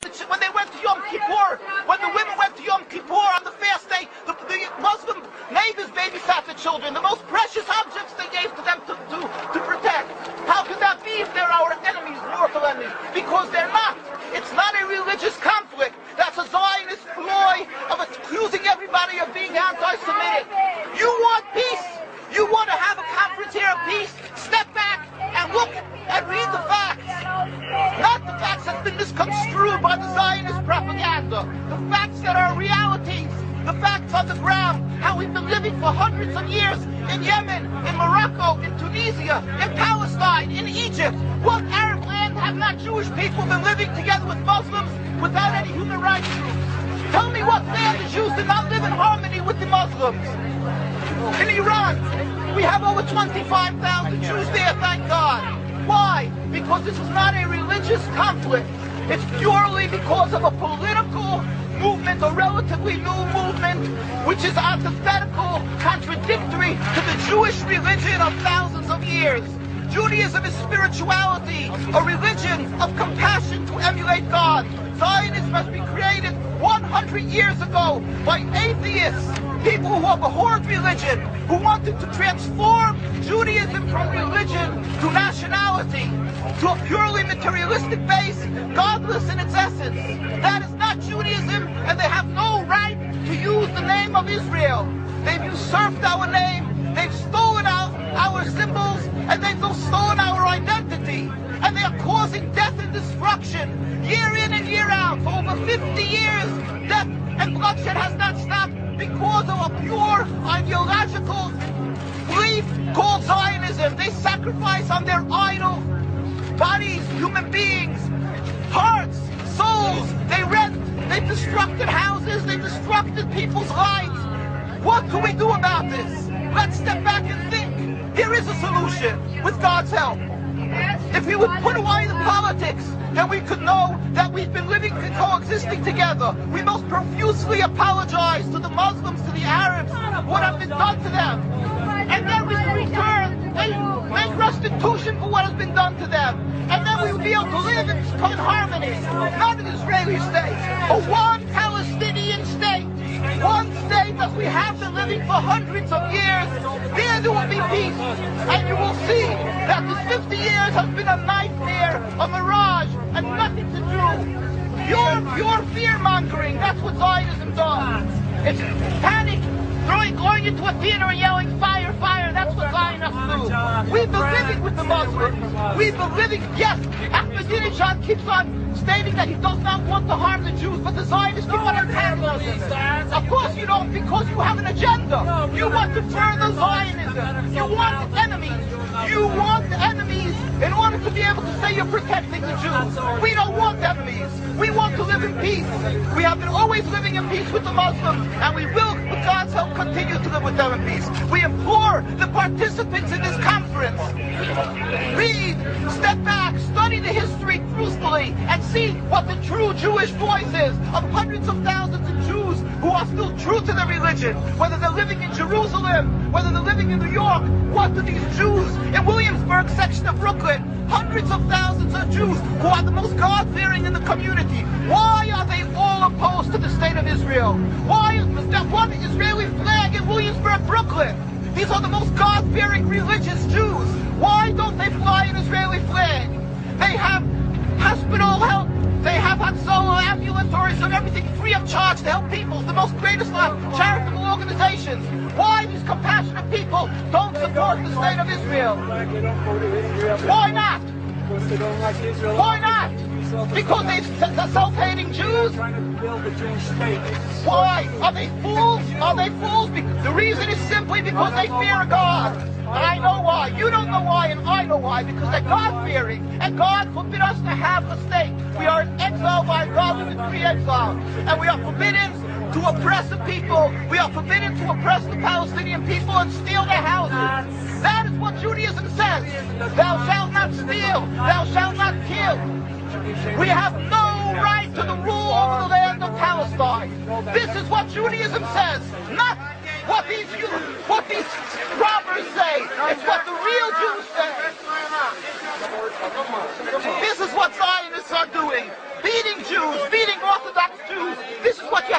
When they went to Yom Kippur, when the women went to Yom Kippur on the fast day, the Muslim neighbors babysat the children, the most precious objects they gave to them to protect. How could that be if they're our enemies, mortal enemies? Because they're not. It's not a religious conflict. That's a Zionist ploy of accusing everybody of being anti-Semitic. You want peace. You want to have a conference here of peace. Step back and look and read the facts. Not the facts that's been misconstrued by the Zionist propaganda. The facts that are realities. The facts on the ground. How we've been living for hundreds of years in Yemen, in Morocco, in Tunisia, in Palestine, in Egypt. What Arab land have not Jewish people been living together with Muslims without any human rights groups? Tell me what land the Jews did not live in harmony with the Muslims. In Iran, we have over 25,000 Jews there, thank God. Why? Because this is not a religious conflict. It's purely because of a political movement, a relatively new movement, which is antithetical, contradictory to the Jewish religion of thousands of years. Judaism is spirituality, a religion of compassion to emulate God. Zionism has been created 100 years ago by atheists, people who have abhorred religion, who wanted to transform Judaism from religion to nationality, to a purely materialistic base, godless in its essence. That is not Judaism, and they have no right to use the name of Israel. They've usurped our name, they've stolen our symbols, and they've stolen our identity. And they are causing death and destruction, year in and year out. For over 50 years, death and bloodshed has not stopped because of a pure ideological belief called Zionism. They sacrifice on their idol bodies, human beings, hearts, souls. They rent, they've destructed houses, they've destructed people's lives. What can we do about this? Let's step back and think. Here is a solution with God's help. If we would put away the politics, then we could know that we've been living and coexisting together. We most profusely apologize to the Muslims, to the Arabs, what has been done to them. And then we will return and make restitution for what has been done to them. And then we will be able to live in harmony. Not an Israeli state, but one Palestinian state. One state as we have been living for hundreds of years. There will be peace. And you will see that this 50 years has been a nightmare, a mirage, and nothing to do. Your fear-mongering, that's what Zionism does. It's panic, going into a theater and yelling, fire, fire, that's what Zionists do. We've been living with the Muslims. We've been living, yes, Ahmadinejad keeps on stating that he does not want to harm the Jews, but the Zionists keep on antagonizing them. Of course you don't, because you have an agenda. You want to further Zionism. You want enemies. You want enemies in order to be able to say you're protecting the Jews. We don't want enemies. We want to live in peace. We have been always living in peace with the Muslims, and we will, with God's help, continue to live with them in peace. We implore the participants in this conference, read, step back, study the history truthfully, and see what the true Jewish voice is of hundreds of thousands of Jews who are still true to their religion, whether they're living in Jerusalem, whether they're living in New York. What do these Jews in Williamsburg section of Brooklyn, hundreds of thousands of Jews who are the most God-fearing in the community, why are they all opposed to the state of Israel? Why is there one Israeli flag in Williamsburg, Brooklyn? These are the most God-fearing religious Jews. Why don't they fly an Israeli flag? They have hospital help. They have Hatzolah, ambulatories, and everything free of charge to help people. The most greatest charitable organizations. Why these compassionate people don't support the state of Israel? Why not? Why not? Because they're self-hating Jews? Why? Are they fools? Are they fools? The reason is simply because they fear God. And I know why. You don't know why, and I know why. Because they're God-fearing. And God forbid us to have a state. We are in exile by God. We've been pre-exiled. And we are forbidden to oppress the people. We are forbidden to oppress the Palestinian people and steal their houses. That is what Judaism says. Thou shalt not steal. Thou shalt not kill. We have no right to the rule over the land of Palestine. This is what Judaism says, not what these robbers say. It's what the real Jews say. This is what Zionists are doing. Beating Jews, what you